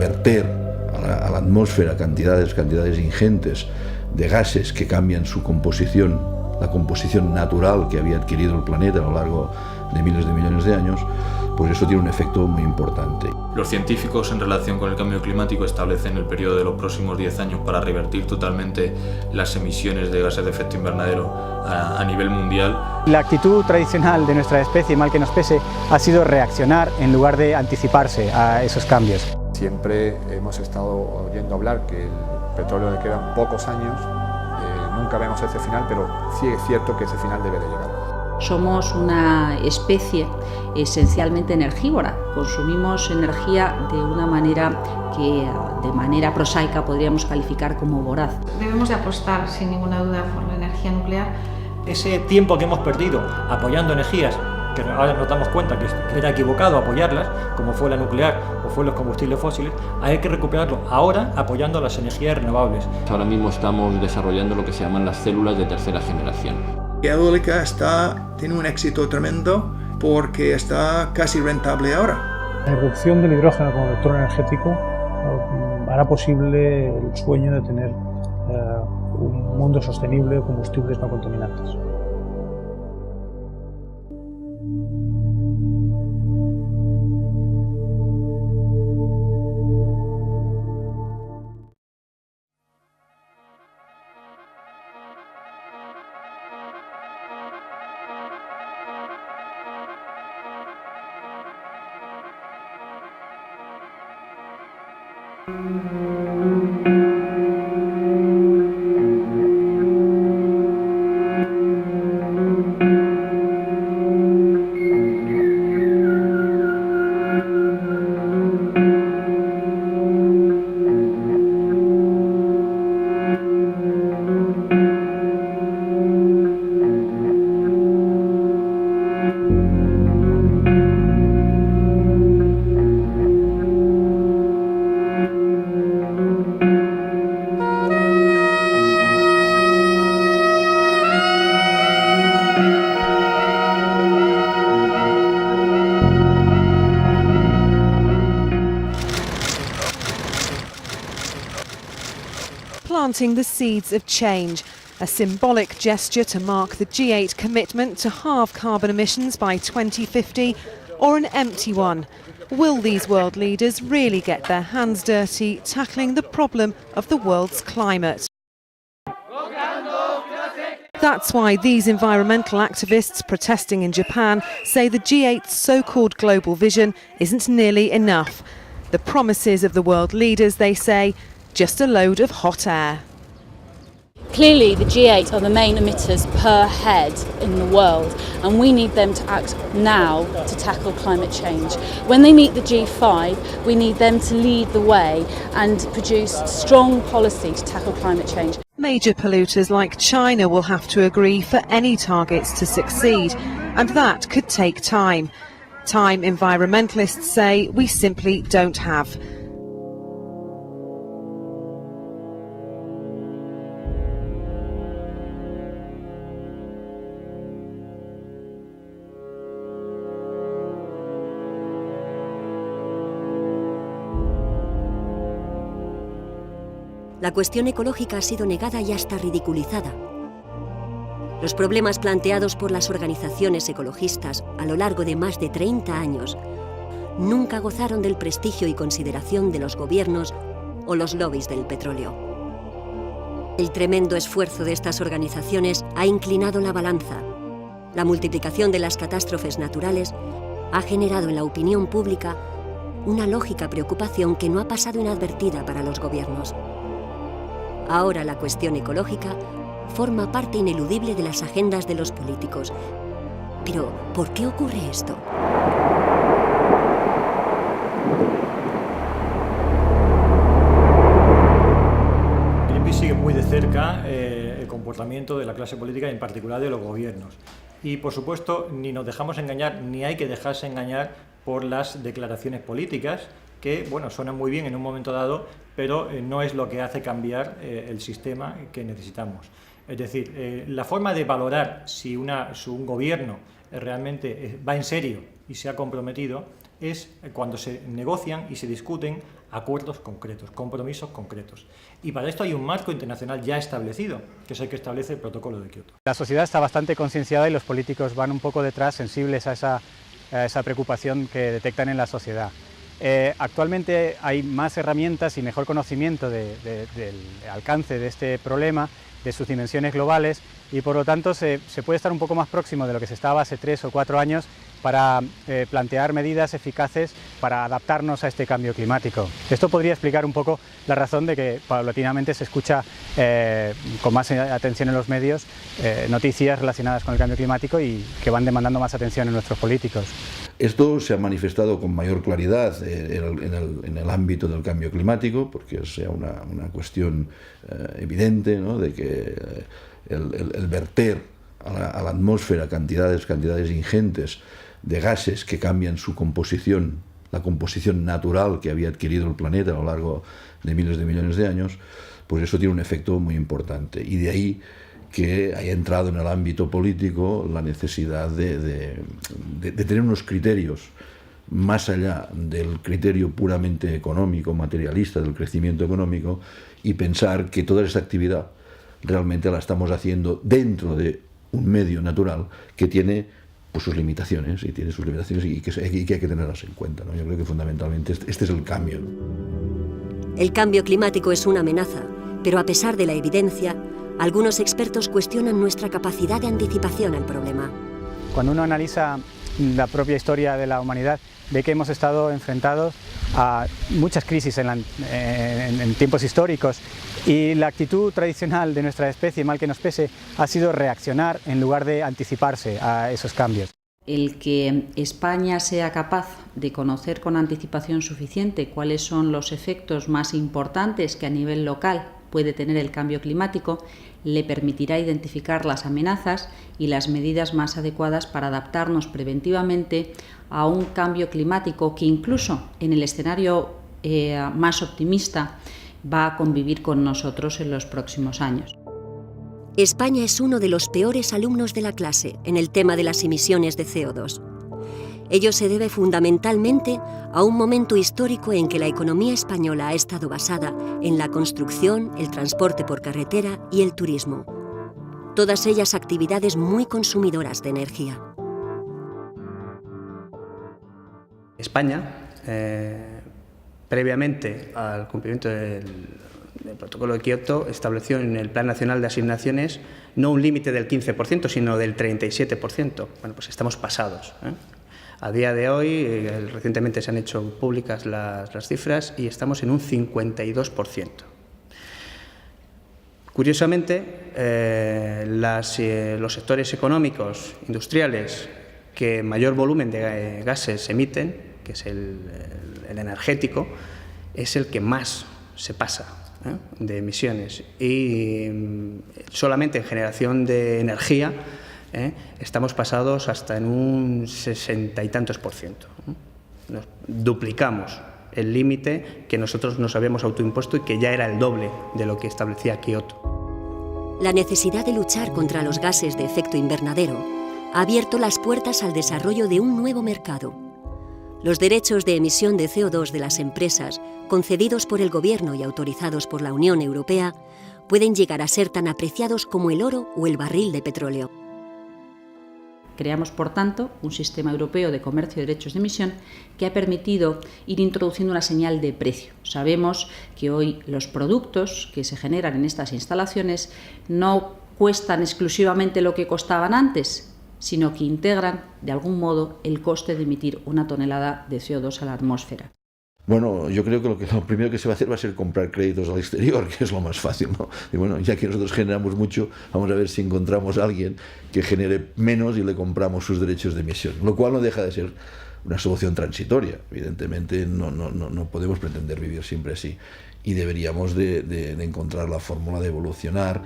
verter a la atmósfera cantidades ingentes de gases que cambian su composición, la composición natural que había adquirido el planeta a lo largo de miles de millones de años, pues eso tiene un efecto muy importante. Los científicos en relación con el cambio climático establecen el periodo de los próximos 10 años para revertir totalmente las emisiones de gases de efecto invernadero a nivel mundial. La actitud tradicional de nuestra especie, mal que nos pese, ha sido reaccionar en lugar de anticiparse a esos cambios. Siempre hemos estado oyendo hablar que el petróleo le quedan pocos años, nunca vemos ese final, pero sí es cierto que ese final debe de llegar. Somos una especie esencialmente energívora, consumimos energía de una manera que de manera prosaica podríamos calificar como voraz. Debemos de apostar sin ninguna duda por la energía nuclear. Ese tiempo que hemos perdido apoyando energías, que ahora nos damos cuenta que era equivocado apoyarlas, como fue la nuclear o fue los combustibles fósiles, hay que recuperarlo ahora apoyando las energías renovables. Ahora mismo estamos desarrollando lo que se llaman las células de tercera generación. La eólica tiene un éxito tremendo porque está casi rentable ahora. La irrupción del hidrógeno como vector energético hará posible el sueño de tener un mundo sostenible de combustibles no contaminantes. Planting the seeds of change, a symbolic gesture to mark the G8 commitment to halve carbon emissions by 2050, or an empty one? Will these world leaders really get their hands dirty tackling the problem of the world's climate? That's why these environmental activists protesting in Japan say the G8's so-called global vision isn't nearly enough. The promises of the world leaders, they say, just a load of hot air. Clearly the G8 are the main emitters per head in the world, and we need them to act now to tackle climate change. When they meet the G5, we need them to lead the way and produce strong policy to tackle climate change. Major polluters like China will have to agree for any targets to succeed, and that could take time. Time environmentalists say we simply don't have. La cuestión ecológica ha sido negada y hasta ridiculizada. Los problemas planteados por las organizaciones ecologistas a lo largo de más de 30 años nunca gozaron del prestigio y consideración de los gobiernos o los lobbies del petróleo. El tremendo esfuerzo de estas organizaciones ha inclinado la balanza. La multiplicación de las catástrofes naturales ha generado en la opinión pública una lógica preocupación que no ha pasado inadvertida para los gobiernos. Ahora la cuestión ecológica forma parte ineludible de las agendas de los políticos. Pero, ¿por qué ocurre esto? Greenpeace sigue muy de cerca el comportamiento de la clase política y en particular de los gobiernos. Y por supuesto ni nos dejamos engañar, ni hay que dejarse engañar por las declaraciones políticas que, bueno, suenan muy bien en un momento dado, pero no es lo que hace cambiar el sistema que necesitamos. Es decir, la forma de valorar si un gobierno realmente va en serio y se ha comprometido es cuando se negocian y se discuten acuerdos concretos, compromisos concretos. Y para esto hay un marco internacional ya establecido, que es el que establece el Protocolo de Kioto. La sociedad está bastante concienciada y los políticos van un poco detrás, sensibles a esa preocupación que detectan en la sociedad. Actualmente hay más herramientas y mejor conocimiento del alcance de este problema, de sus dimensiones globales, y por lo tanto se puede estar un poco más próximo de lo que se estaba hace 3 o 4 años para plantear medidas eficaces para adaptarnos a este cambio climático. Esto podría explicar un poco la razón de que paulatinamente se escucha con más atención en los medios noticias relacionadas con el cambio climático y que van demandando más atención en nuestros políticos. Esto se ha manifestado con mayor claridad en el ámbito del cambio climático, porque es una cuestión evidente, ¿no?, de que el verter a la atmósfera cantidades ingentes de gases que cambian su composición, la composición natural que había adquirido el planeta a lo largo de miles de millones de años, pues eso tiene un efecto muy importante. Y de ahí que haya entrado en el ámbito político la necesidad de tener unos criterios más allá del criterio puramente económico, materialista, del crecimiento económico, y pensar que toda esta actividad realmente la estamos haciendo dentro de un medio natural que tiene pues sus limitaciones y que hay que tenerlas en cuenta, ¿no? Yo creo que fundamentalmente este es el cambio. El cambio climático es una amenaza, pero a pesar de la evidencia, algunos expertos cuestionan nuestra capacidad de anticipación al problema. Cuando uno analiza la propia historia de la humanidad, ve que hemos estado enfrentados a muchas crisis en tiempos históricos, y la actitud tradicional de nuestra especie, mal que nos pese, ha sido reaccionar en lugar de anticiparse a esos cambios. El que España sea capaz de conocer con anticipación suficiente cuáles son los efectos más importantes que a nivel local puede tener el cambio climático, le permitirá identificar las amenazas y las medidas más adecuadas para adaptarnos preventivamente a un cambio climático que incluso en el escenario más optimista va a convivir con nosotros en los próximos años. España es uno de los peores alumnos de la clase en el tema de las emisiones de CO2. Ello se debe fundamentalmente a un momento histórico en que la economía española ha estado basada en la construcción, el transporte por carretera y el turismo. Todas ellas actividades muy consumidoras de energía. España, previamente al cumplimiento del Protocolo de Kioto, estableció en el Plan Nacional de Asignaciones no un límite del 15%, sino del 37%. Bueno, pues estamos pasados, A día de hoy, recientemente se han hecho públicas las cifras y estamos en un 52%. Curiosamente, los sectores económicos, industriales, que mayor volumen de gases emiten, que es el energético, es el que más se pasa de emisiones, y solamente en generación de energía estamos pasados hasta en un 60 y tantos %. Nos duplicamos el límite que nosotros nos habíamos autoimpuesto y que ya era el doble de lo que establecía Kioto. La necesidad de luchar contra los gases de efecto invernadero ha abierto las puertas al desarrollo de un nuevo mercado. Los derechos de emisión de CO2 de las empresas, concedidos por el Gobierno y autorizados por la Unión Europea, pueden llegar a ser tan apreciados como el oro o el barril de petróleo. Creamos, por tanto, un sistema europeo de comercio de derechos de emisión que ha permitido ir introduciendo una señal de precio. Sabemos que hoy los productos que se generan en estas instalaciones no cuestan exclusivamente lo que costaban antes, sino que integran, de algún modo, el coste de emitir una tonelada de CO2 a la atmósfera. Bueno, yo creo que lo primero que se va a hacer va a ser comprar créditos al exterior, que es lo más fácil, ¿no? Y bueno, ya que nosotros generamos mucho, vamos a ver si encontramos a alguien que genere menos y le compramos sus derechos de emisión, lo cual no deja de ser una solución transitoria. Evidentemente no podemos pretender vivir siempre así, y deberíamos de encontrar la fórmula de evolucionar,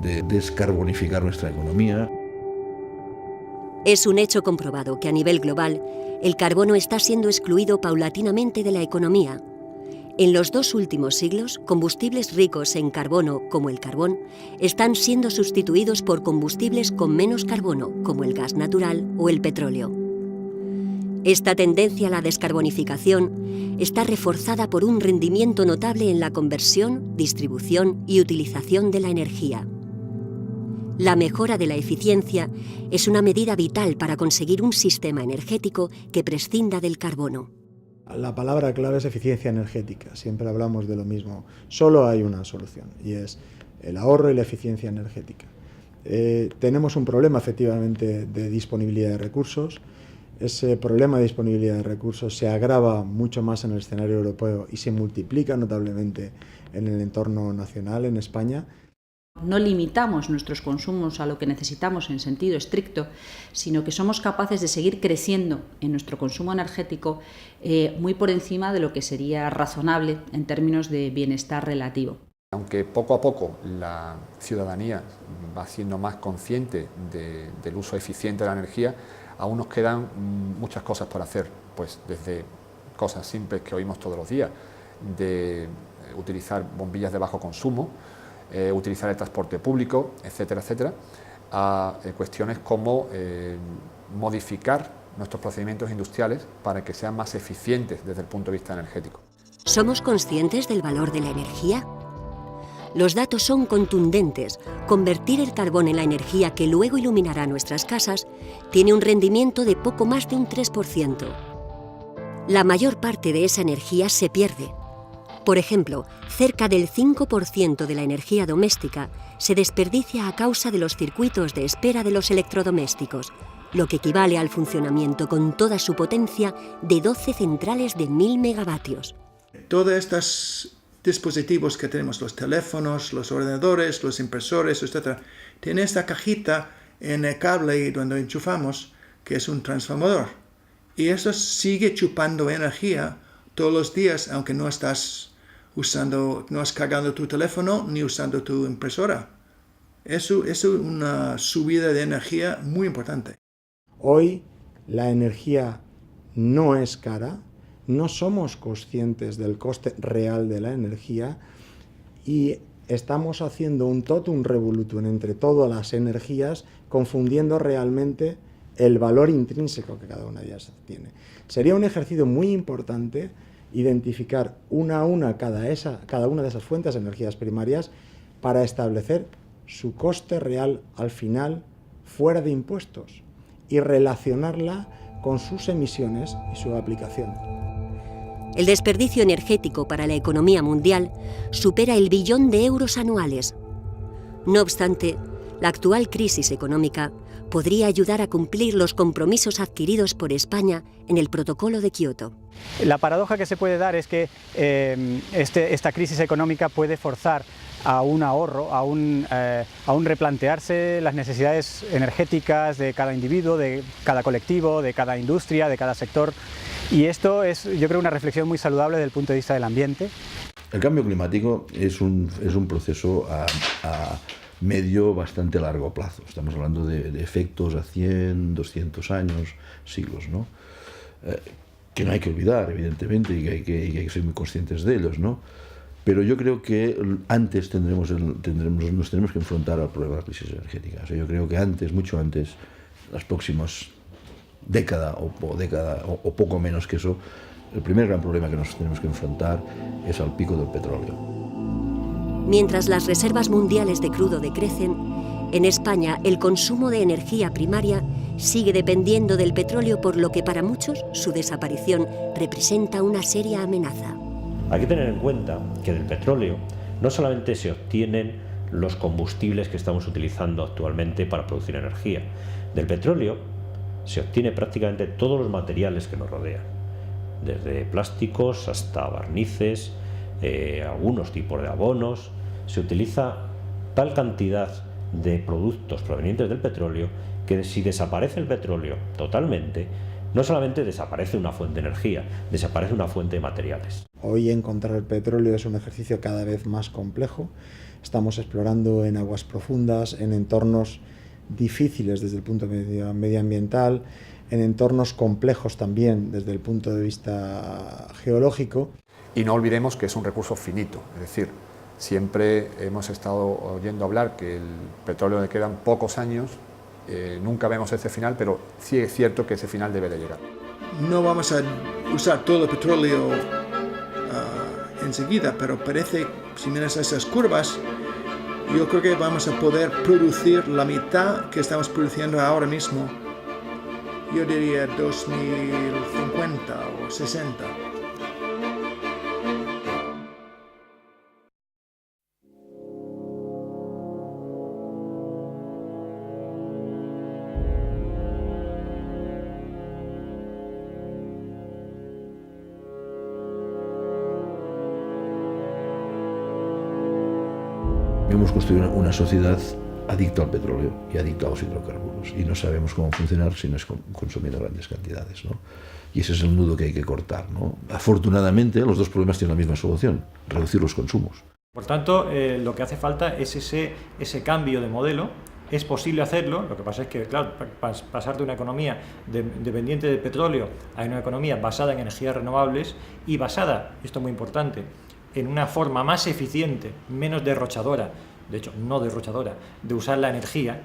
de descarbonificar nuestra economía. Es un hecho comprobado que a nivel global el carbono está siendo excluido paulatinamente de la economía. En los 2 últimos siglos, combustibles ricos en carbono, como el carbón, están siendo sustituidos por combustibles con menos carbono, como el gas natural o el petróleo. Esta tendencia a la descarbonificación está reforzada por un rendimiento notable en la conversión, distribución y utilización de la energía. La mejora de la eficiencia es una medida vital para conseguir un sistema energético que prescinda del carbono. La palabra clave es eficiencia energética. Siempre hablamos de lo mismo. Solo hay una solución y es el ahorro y la eficiencia energética. Tenemos un problema efectivamente de disponibilidad de recursos. Ese problema de disponibilidad de recursos se agrava mucho más en el escenario europeo y se multiplica notablemente en el entorno nacional, en España. No limitamos nuestros consumos a lo que necesitamos en sentido estricto, sino que somos capaces de seguir creciendo en nuestro consumo energético muy por encima de lo que sería razonable en términos de bienestar relativo. Aunque poco a poco la ciudadanía va siendo más consciente del uso eficiente de la energía, aún nos quedan muchas cosas por hacer, pues desde cosas simples que oímos todos los días, de utilizar bombillas de bajo consumo, utilizar el transporte público, etcétera, etcétera, a cuestiones como modificar nuestros procedimientos industriales para que sean más eficientes desde el punto de vista energético. ¿Somos conscientes del valor de la energía? Los datos son contundentes. Convertir el carbón en la energía que luego iluminará nuestras casas tiene un rendimiento de poco más de un 3%. La mayor parte de esa energía se pierde. Por ejemplo, cerca del 5% de la energía doméstica se desperdicia a causa de los circuitos de espera de los electrodomésticos, lo que equivale al funcionamiento con toda su potencia de 12 centrales de 1000 megavatios. Todos estos dispositivos que tenemos, los teléfonos, los ordenadores, los impresores, etc., tienen esta cajita en el cable donde enchufamos, que es un transformador. Y eso sigue chupando energía todos los días, aunque no estás cargando tu teléfono ni usando tu impresora. Eso es una subida de energía muy importante. Hoy la energía no es cara, no somos conscientes del coste real de la energía y estamos haciendo un totum revolutum entre todas las energías, confundiendo realmente el valor intrínseco que cada una de ellas tiene. Sería un ejercicio muy importante identificar una a una cada una de esas fuentes de energías primarias para establecer su coste real al final fuera de impuestos y relacionarla con sus emisiones y su aplicación. El desperdicio energético para la economía mundial supera el billón de euros anuales. No obstante, la actual crisis económica podría ayudar a cumplir los compromisos adquiridos por España en el Protocolo de Kioto. La paradoja que se puede dar es que esta crisis económica puede forzar a un ahorro, a un replantearse las necesidades energéticas de cada individuo, de cada colectivo, de cada industria, de cada sector. Y esto es, yo creo, una reflexión muy saludable desde el punto de vista del ambiente. El cambio climático es un proceso a medio bastante largo plazo. Estamos hablando de efectos a 100, 200 años, siglos, ¿no? Que no hay que olvidar, evidentemente, y que hay que ser muy conscientes de ellos, ¿no? Pero yo creo que antes nos tenemos que enfrentar al problema de la crisis energética. O sea, yo creo que antes, mucho antes, las próximas décadas o poco menos que eso, el primer gran problema que nos tenemos que enfrentar es al pico del petróleo. Mientras las reservas mundiales de crudo decrecen, en España el consumo de energía primaria sigue dependiendo del petróleo, por lo que para muchos su desaparición representa una seria amenaza. Hay que tener en cuenta que del petróleo no solamente se obtienen los combustibles que estamos utilizando actualmente para producir energía. Del petróleo se obtiene prácticamente todos los materiales que nos rodean, desde plásticos hasta barnices, algunos tipos de abonos. Se utiliza tal cantidad de productos provenientes del petróleo que si desaparece el petróleo totalmente, no solamente desaparece una fuente de energía, desaparece una fuente de materiales. Hoy encontrar el petróleo es un ejercicio cada vez más complejo. Estamos explorando en aguas profundas, en entornos difíciles desde el punto de vista medioambiental, en entornos complejos también desde el punto de vista geológico. Y no olvidemos que es un recurso finito, es decir, siempre hemos estado oyendo hablar que el petróleo le quedan pocos años, nunca vemos ese final, pero sí es cierto que ese final debe de llegar. no vamos a usar todo el petróleo enseguida, pero parece, si miras esas curvas, yo creo que vamos a poder producir la mitad que estamos produciendo ahora mismo. Yo diría 2050 o 60. Hemos construido una sociedad adicta al petróleo y adicta a los hidrocarburos y no sabemos cómo funcionar si no es consumiendo grandes cantidades, ¿no? Y ese es el nudo que hay que cortar, ¿no? Afortunadamente los dos problemas tienen la misma solución: reducir los consumos. Por tanto, lo que hace falta es ese cambio de modelo. Es posible hacerlo, lo que pasa es que, claro, pasar de una economía dependiente del petróleo a una economía basada en energías renovables y basada, esto es muy importante, en una forma más eficiente, menos derrochadora, de hecho no derrochadora, de usar la energía,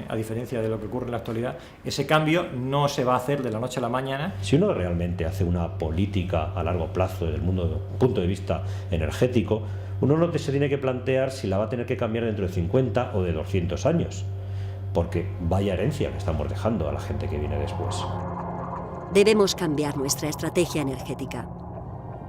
a diferencia de lo que ocurre en la actualidad, ese cambio no se va a hacer de la noche a la mañana. Si uno realmente hace una política a largo plazo desde el punto de vista energético, uno no se tiene que plantear si la va a tener que cambiar dentro de 50 o de 200 años, porque vaya herencia que estamos dejando a la gente que viene después. Debemos cambiar nuestra estrategia energética.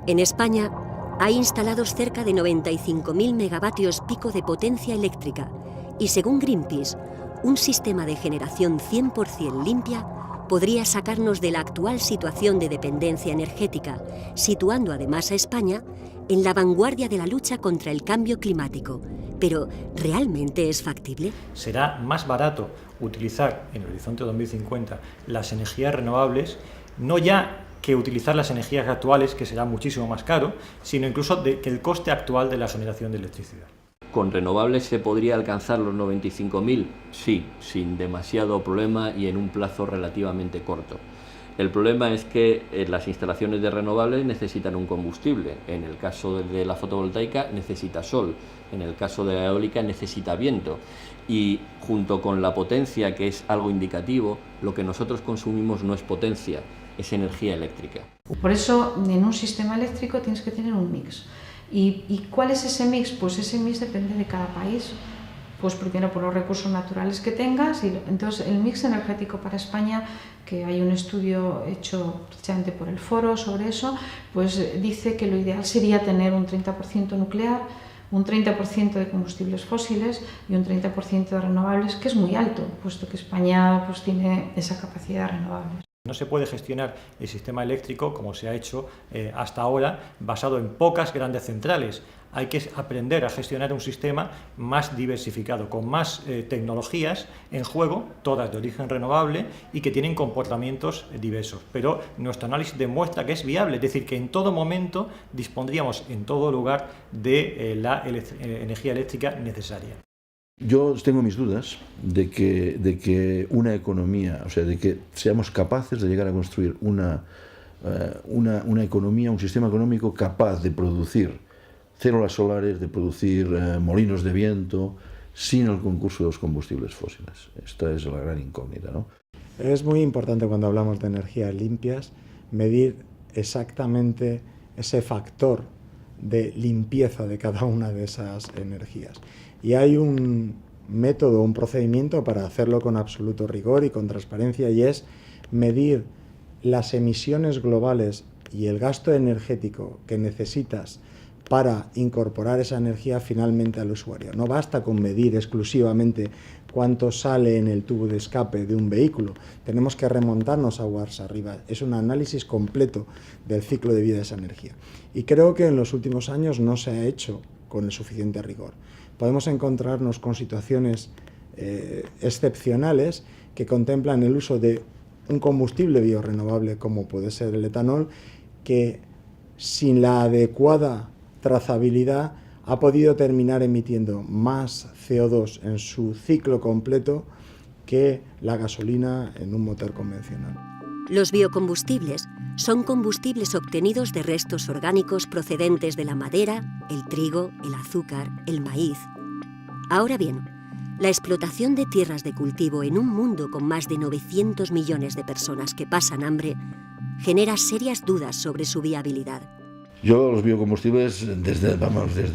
En España hay instalados cerca de 95.000 megavatios pico de potencia eléctrica y, según Greenpeace, un sistema de generación 100% limpia podría sacarnos de la actual situación de dependencia energética, situando además a España en la vanguardia de la lucha contra el cambio climático. Pero, ¿realmente es factible? Será más barato utilizar en el horizonte 2050 las energías renovables, no ya que utilizar las energías actuales, que será muchísimo más caro, sino incluso que el coste actual de la generación de electricidad. ¿Con renovables se podría alcanzar los 95.000? Sí, sin demasiado problema y en un plazo relativamente corto. El problema es que las instalaciones de renovables necesitan un combustible. En el caso de la fotovoltaica necesita sol, en el caso de la eólica necesita viento. Y junto con la potencia, que es algo indicativo, lo que nosotros consumimos no es potencia, es energía eléctrica. Por eso, en un sistema eléctrico tienes que tener un mix. ¿Y cuál es ese mix? Pues ese mix depende de cada país. Pues primero por los recursos naturales que tengas. Y entonces el mix energético para España, que hay un estudio hecho precisamente por el Foro sobre eso, pues dice que lo ideal sería tener un 30% nuclear, un 30% de combustibles fósiles y un 30% de renovables, que es muy alto, puesto que España pues tiene esa capacidad de renovables. No se puede gestionar el sistema eléctrico como se ha hecho hasta ahora, basado en pocas grandes centrales. Hay que aprender a gestionar un sistema más diversificado, con más tecnologías en juego, todas de origen renovable y que tienen comportamientos diversos. Pero nuestro análisis demuestra que es viable, es decir, que en todo momento dispondríamos en todo lugar de la energía eléctrica necesaria. Yo tengo mis dudas de que una economía, o sea, de que seamos capaces de llegar a construir una economía, un sistema económico capaz de producir células solares, de producir molinos de viento, sin el concurso de los combustibles fósiles. Esta es la gran incógnita, ¿no? Es muy importante cuando hablamos de energías limpias medir exactamente ese factor de limpieza de cada una de esas energías. Y hay un método, un procedimiento para hacerlo con absoluto rigor y con transparencia, y es medir las emisiones globales y el gasto energético que necesitas para incorporar esa energía finalmente al usuario. No basta con medir exclusivamente cuánto sale en el tubo de escape de un vehículo. Tenemos que remontarnos aguas arriba. Es un análisis completo del ciclo de vida de esa energía. Y creo que en los últimos años no se ha hecho con el suficiente rigor. Podemos encontrarnos con situaciones excepcionales que contemplan el uso de un combustible biorenovable como puede ser el etanol, que sin la adecuada trazabilidad ha podido terminar emitiendo más CO2 en su ciclo completo que la gasolina en un motor convencional. Los biocombustibles son combustibles obtenidos de restos orgánicos procedentes de la madera, el trigo, el azúcar, el maíz. Ahora bien, la explotación de tierras de cultivo en un mundo con más de 900 millones de personas que pasan hambre genera serias dudas sobre su viabilidad. Yo los biocombustibles desde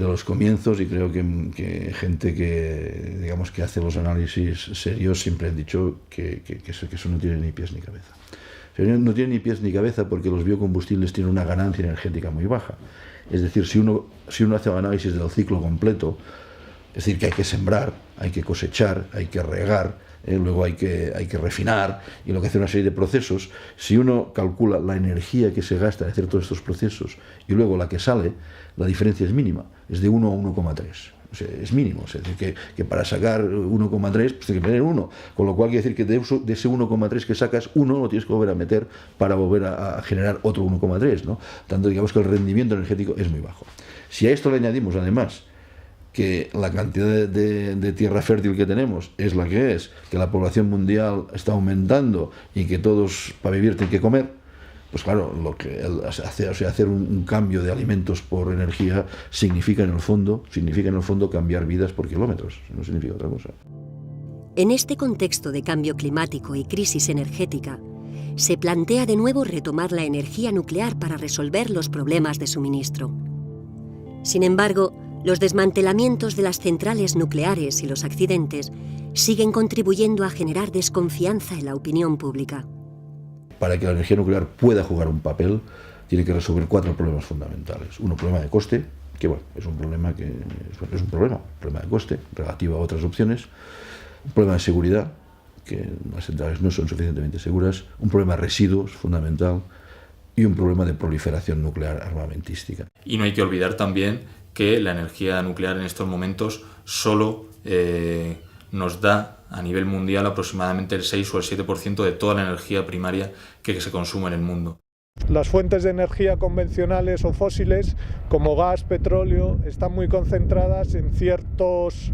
los comienzos, y creo que gente que, digamos, que hace los análisis serios siempre han dicho que eso no tiene ni pies ni cabeza. No tiene ni pies ni cabeza porque los biocombustibles tienen una ganancia energética muy baja. Es decir, si uno hace un análisis del ciclo completo, es decir, que hay que sembrar, hay que cosechar, hay que regar, luego hay que refinar, y lo que hace una serie de procesos, si uno calcula la energía que se gasta en hacer todos estos procesos y luego la que sale, la diferencia es mínima, es de 1 a 1,3. O sea, es mínimo, es decir, que para sacar 1,3 pues tiene que tener 1, con lo cual quiere decir que de ese 1,3 que sacas, 1 lo tienes que volver a meter para volver a generar otro 1,3, ¿no? Tanto, digamos, que el rendimiento energético es muy bajo. Si a esto le añadimos, además, que la cantidad de tierra fértil que tenemos es la que es, que la población mundial está aumentando y que todos para vivir tienen que comer, pues claro, lo que hacer un cambio de alimentos por energía significa en el fondo cambiar vidas por kilómetros, no significa otra cosa. En este contexto de cambio climático y crisis energética, se plantea de nuevo retomar la energía nuclear para resolver los problemas de suministro. Sin embargo, los desmantelamientos de las centrales nucleares y los accidentes siguen contribuyendo a generar desconfianza en la opinión pública. Para que la energía nuclear pueda jugar un papel, tiene que resolver 4 problemas fundamentales. Uno, problema de coste, que bueno, es un problema de coste relativo a otras opciones. Un problema de seguridad, que las centrales no son suficientemente seguras. Un problema de residuos, fundamental. Y un problema de proliferación nuclear armamentística. Y no hay que olvidar también que la energía nuclear en estos momentos solo nos da a nivel mundial aproximadamente el 6 o el 7% de toda la energía primaria que se consume en el mundo. Las fuentes de energía convencionales o fósiles, como gas, petróleo, están muy concentradas en ciertos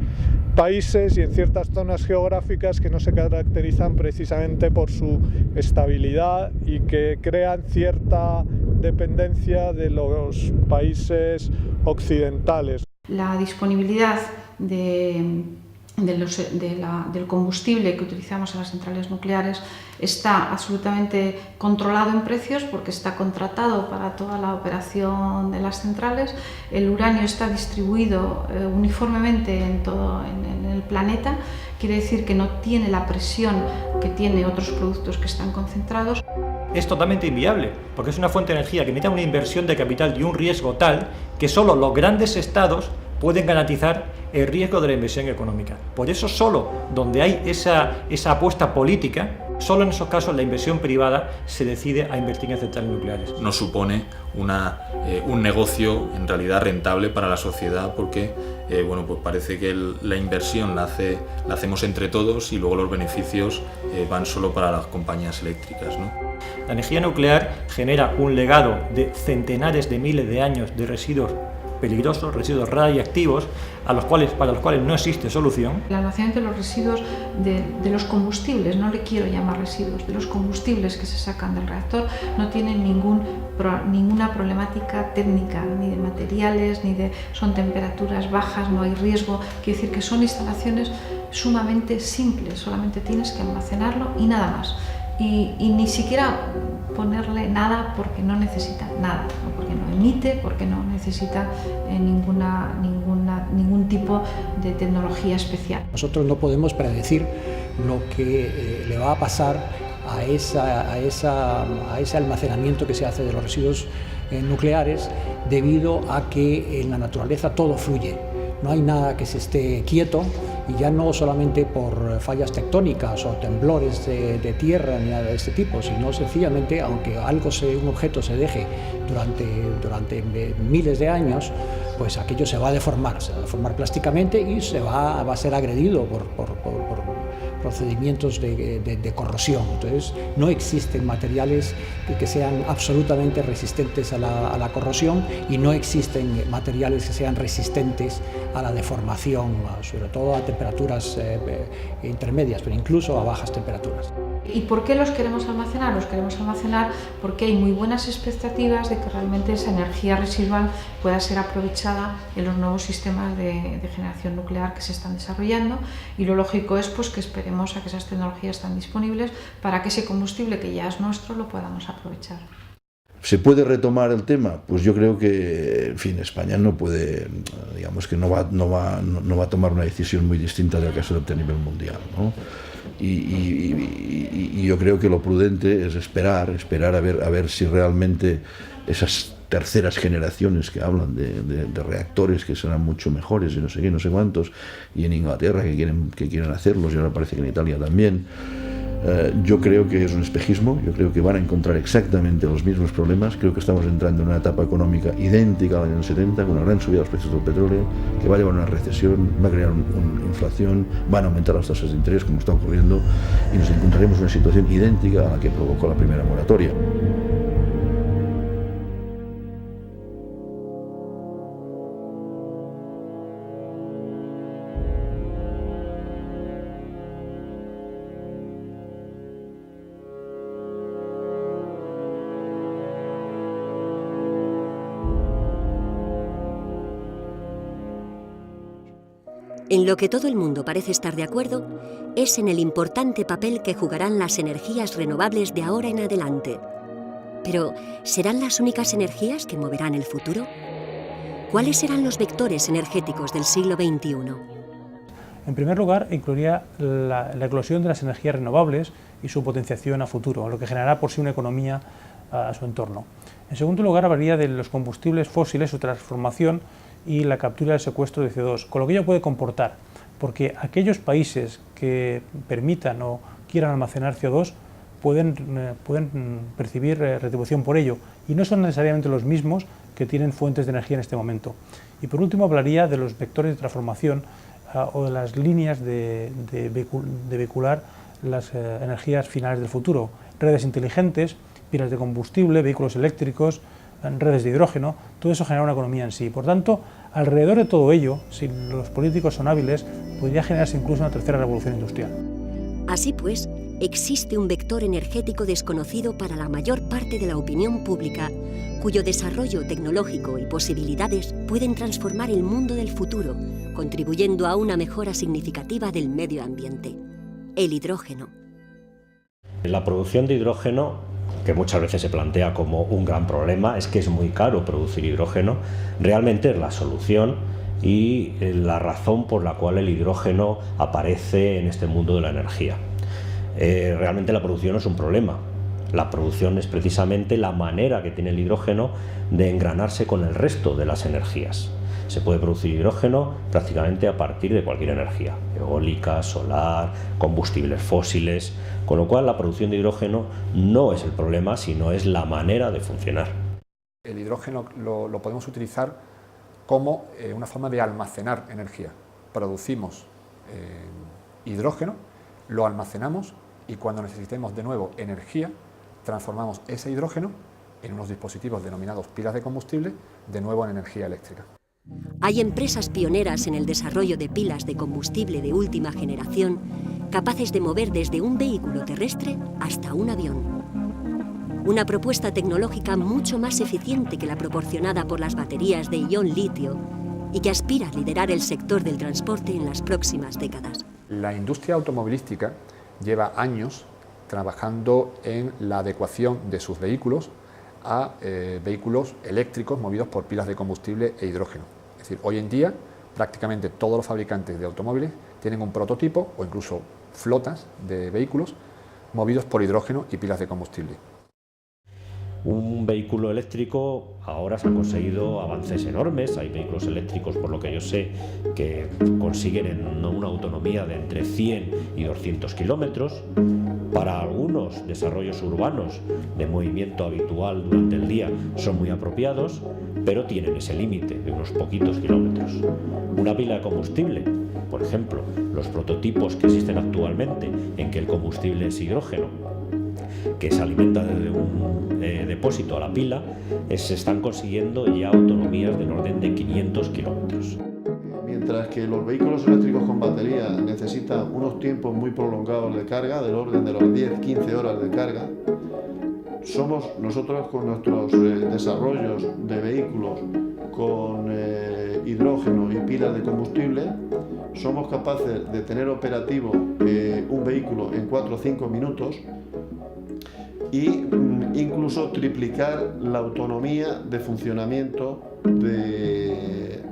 países y en ciertas zonas geográficas que no se caracterizan precisamente por su estabilidad y que crean cierta dependencia de los países occidentales. La disponibilidad del combustible que utilizamos en las centrales nucleares está absolutamente controlado en precios porque está contratado para toda la operación de las centrales. El uranio está distribuido uniformemente en el planeta, quiere decir que no tiene la presión que tiene otros productos que están concentrados. Es totalmente inviable, porque es una fuente de energía que necesita una inversión de capital y un riesgo tal que solo los grandes estados pueden garantizar el riesgo de la inversión económica. Por eso solo donde hay esa apuesta política, solo en esos casos la inversión privada se decide a invertir en centrales nucleares. Nos supone un negocio en realidad rentable para la sociedad porque pues parece que la inversión la hacemos entre todos y luego los beneficios van solo para las compañías eléctricas, ¿no? La energía nuclear genera un legado de centenares de miles de años de residuos peligrosos, residuos radiactivos, para los cuales no existe solución. El almacenamiento de los residuos de los combustibles, no le quiero llamar residuos, de los combustibles que se sacan del reactor, no tienen ninguna problemática técnica, ni de materiales, son temperaturas bajas, no hay riesgo. Quiere decir que son instalaciones sumamente simples, solamente tienes que almacenarlo y nada más. Y ni siquiera ponerle nada porque no necesita nada, ¿no? Porque no emite, porque no necesita ningún tipo de tecnología especial. Nosotros no podemos predecir lo que le va a pasar a ese almacenamiento que se hace de los residuos nucleares, debido a que en la naturaleza todo fluye. No hay nada que se esté quieto, y ya no solamente por fallas tectónicas o temblores de tierra ni nada de este tipo, sino sencillamente, aunque un objeto se deje durante miles de años, pues aquello se va a deformar plásticamente y va a ser agredido por procedimientos de corrosión. Entonces, no existen materiales que sean absolutamente resistentes a la corrosión, y no existen materiales que sean resistentes a la deformación, sobre todo a temperaturas intermedias, pero incluso a bajas temperaturas. ¿Y por qué los queremos almacenar? Los queremos almacenar porque hay muy buenas expectativas de que realmente esa energía residual pueda ser aprovechada en los nuevos sistemas de generación nuclear que se están desarrollando, y lo lógico es pues que esperemos a que esas tecnologías estén disponibles para que ese combustible que ya es nuestro lo podamos aprovechar. ¿Se puede retomar el tema? Pues yo creo que, en fin, España no puede, digamos que no va a tomar una decisión muy distinta del caso a nivel mundial, ¿no? Y yo creo que lo prudente es esperar a ver si realmente esas terceras generaciones que hablan de reactores que serán mucho mejores y no sé qué, no sé cuántos, y en Inglaterra que quieren hacerlos, y ahora parece que en Italia también. Yo creo que es un espejismo, yo creo que van a encontrar exactamente los mismos problemas. Creo que estamos entrando en una etapa económica idéntica a la del año 70, con una gran subida de los precios del petróleo, que va a llevar a una recesión, va a crear una inflación, van a aumentar las tasas de interés, como está ocurriendo, y nos encontraremos en una situación idéntica a la que provocó la primera moratoria. En lo que todo el mundo parece estar de acuerdo es en el importante papel que jugarán las energías renovables de ahora en adelante. Pero, ¿serán las únicas energías que moverán el futuro? ¿Cuáles serán los vectores energéticos del siglo XXI? En primer lugar, incluiría la eclosión de las energías renovables y su potenciación a futuro, lo que generará por sí una economía a su entorno. En segundo lugar, hablaría de los combustibles fósiles, su transformación y la captura y el secuestro de CO2, con lo que ello puede comportar, porque aquellos países que permitan o quieran almacenar CO2 pueden percibir retribución por ello, y no son necesariamente los mismos que tienen fuentes de energía en este momento. Y por último hablaría de los vectores de transformación o de las líneas de vehicular las energías finales del futuro, redes inteligentes, pilas de combustible, vehículos eléctricos, redes de hidrógeno. Todo eso genera una economía en sí. Por tanto, alrededor de todo ello, si los políticos son hábiles, podría generarse incluso una tercera revolución industrial. Así pues, existe un vector energético desconocido para la mayor parte de la opinión pública, cuyo desarrollo tecnológico y posibilidades pueden transformar el mundo del futuro, contribuyendo a una mejora significativa del medio ambiente: el hidrógeno. La producción de hidrógeno, que muchas veces se plantea como un gran problema, es que es muy caro producir hidrógeno, realmente es la solución y la razón por la cual el hidrógeno aparece en este mundo de la energía. Realmente la producción no es un problema, la producción es precisamente la manera que tiene el hidrógeno de engranarse con el resto de las energías. Se puede producir hidrógeno prácticamente a partir de cualquier energía, eólica, solar, combustibles fósiles, con lo cual la producción de hidrógeno no es el problema, sino es la manera de funcionar. El hidrógeno lo podemos utilizar como una forma de almacenar energía. Producimos hidrógeno, lo almacenamos y cuando necesitemos de nuevo energía, transformamos ese hidrógeno en unos dispositivos denominados pilas de combustible, de nuevo en energía eléctrica. Hay empresas pioneras en el desarrollo de pilas de combustible de última generación, capaces de mover desde un vehículo terrestre hasta un avión. Una propuesta tecnológica mucho más eficiente que la proporcionada por las baterías de ion litio y que aspira a liderar el sector del transporte en las próximas décadas. La industria automovilística lleva años trabajando en la adecuación de sus vehículos a vehículos eléctricos movidos por pilas de combustible e hidrógeno. Es decir, hoy en día prácticamente todos los fabricantes de automóviles tienen un prototipo o incluso flotas de vehículos movidos por hidrógeno y pilas de combustible. Un vehículo eléctrico, ahora se han conseguido avances enormes. Hay vehículos eléctricos, por lo que yo sé, que consiguen una autonomía de entre 100 y 200 kilómetros. Para algunos desarrollos urbanos de movimiento habitual durante el día son muy apropiados, pero tienen ese límite de unos poquitos kilómetros. Una pila de combustible, por ejemplo, los prototipos que existen actualmente en que el combustible es hidrógeno, que se alimenta desde un depósito a la pila, se están consiguiendo ya autonomías del orden de 500 kilómetros. Mi mientras que los vehículos eléctricos con batería necesitan unos tiempos muy prolongados de carga, del orden de las 10-15 horas de carga, somos nosotros con nuestros desarrollos de vehículos con hidrógeno y pilas de combustible, somos capaces de tener operativo un vehículo en 4 o 5 minutos y incluso triplicar la autonomía de funcionamiento de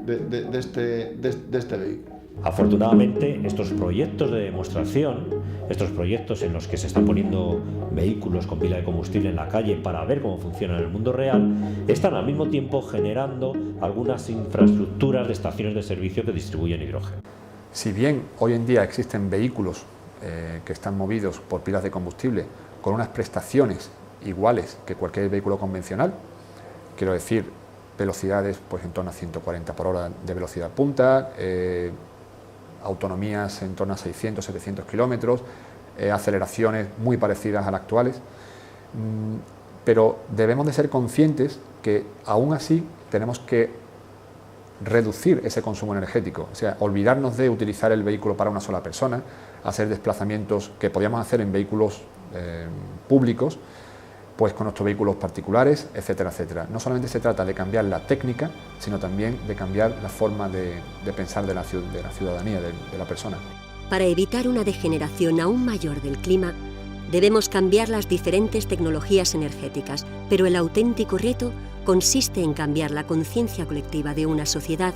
este vehículo. Afortunadamente, estos proyectos de demostración, estos proyectos en los que se están poniendo vehículos con pila de combustible en la calle para ver cómo funciona en el mundo real, están al mismo tiempo generando algunas infraestructuras de estaciones de servicio que distribuyen hidrógeno. Si bien hoy en día existen vehículos que están movidos por pilas de combustible con unas prestaciones iguales que cualquier vehículo convencional, quiero decir, velocidades pues en torno a 140 por hora de velocidad punta, autonomías en torno a 600-700 kilómetros, aceleraciones muy parecidas a las actuales, pero debemos de ser conscientes que aún así tenemos que reducir ese consumo energético, o sea, olvidarnos de utilizar el vehículo para una sola persona, hacer desplazamientos que podíamos hacer en vehículos públicos, pues con nuestros vehículos particulares, etcétera, etcétera. No solamente se trata de cambiar la técnica, sino también de cambiar la forma de pensar de la ciudadanía, de la persona. Para evitar una degeneración aún mayor del clima, debemos cambiar las diferentes tecnologías energéticas, pero el auténtico reto consiste en cambiar la conciencia colectiva de una sociedad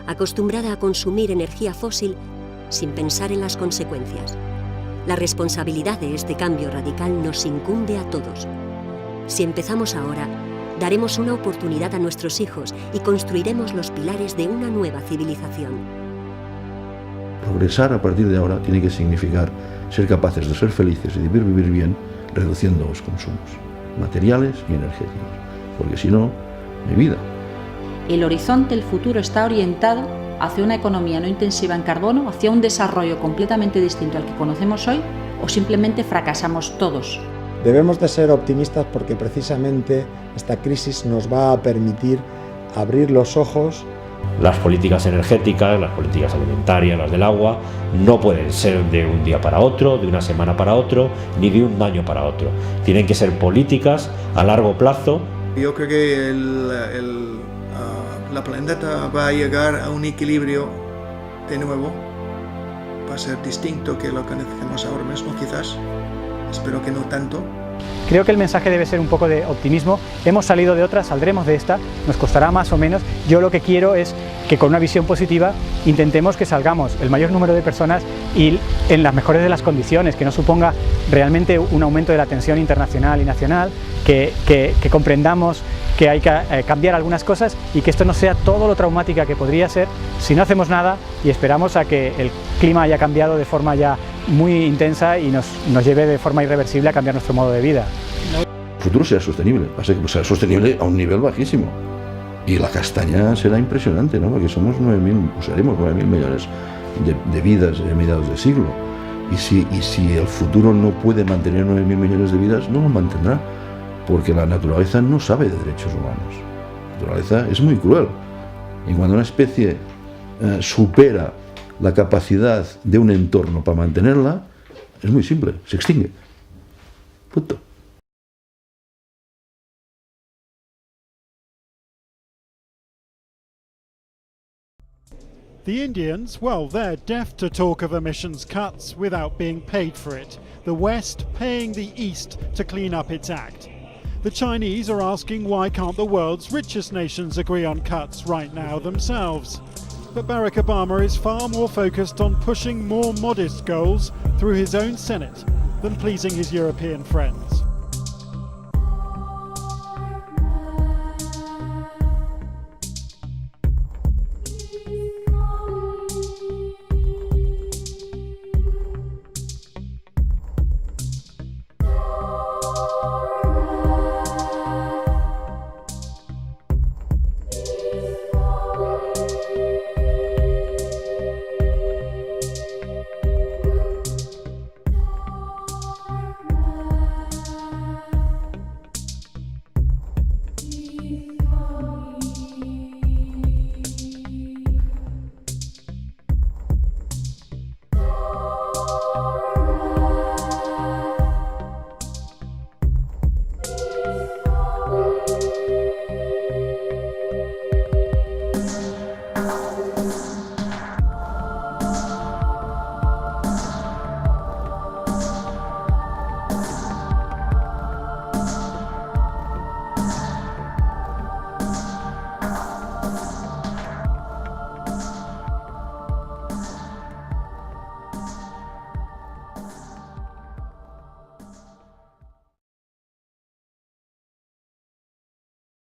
acostumbrada a consumir energía fósil sin pensar en las consecuencias. La responsabilidad de este cambio radical nos incumbe a todos. Si empezamos ahora, daremos una oportunidad a nuestros hijos y construiremos los pilares de una nueva civilización. Progresar a partir de ahora tiene que significar ser capaces de ser felices y de vivir bien, reduciendo los consumos materiales y energéticos, porque si no, no hay vida. El horizonte, el futuro, está orientado hacia una economía no intensiva en carbono, hacia un desarrollo completamente distinto al que conocemos hoy, o simplemente fracasamos todos. Debemos de ser optimistas porque precisamente esta crisis nos va a permitir abrir los ojos. Las políticas energéticas, las políticas alimentarias, las del agua, no pueden ser de un día para otro, de una semana para otro, ni de un año para otro. Tienen que ser políticas a largo plazo. Yo creo que la planeta va a llegar a un equilibrio de nuevo. Va a ser distinto que lo que necesitamos ahora mismo, quizás. Espero que no tanto. Creo que el mensaje debe ser un poco de optimismo. Hemos salido de otra, saldremos de esta, nos costará más o menos. Yo lo que quiero es que con una visión positiva intentemos que salgamos el mayor número de personas y en las mejores de las condiciones, que no suponga realmente un aumento de la tensión internacional y nacional, que comprendamos que hay que cambiar algunas cosas y que esto no sea todo lo traumática que podría ser si no hacemos nada y esperamos a que el clima haya cambiado de forma ya muy intensa y nos lleve de forma irreversible a cambiar nuestro modo de vida. El futuro será sostenible, va a ser sostenible a un nivel bajísimo. Y la castaña será impresionante, ¿no? Porque somos 9.000, seremos 9.000 millones de vidas a mediados de siglo. Y si el futuro no puede mantener 9.000 millones de vidas, no lo mantendrá. Porque la naturaleza no sabe de derechos humanos. La naturaleza es muy cruel. Y cuando una especie supera la capacidad de un entorno para mantenerla, es muy simple, se extingue. Punto. The Indians, well, they're deaf to talk of emissions cuts without being paid for it. The West paying the East to clean up its act. The Chinese are asking why can't the world's richest nations agree on cuts right now themselves. But Barack Obama is far more focused on pushing more modest goals through his own Senate than pleasing his European friends.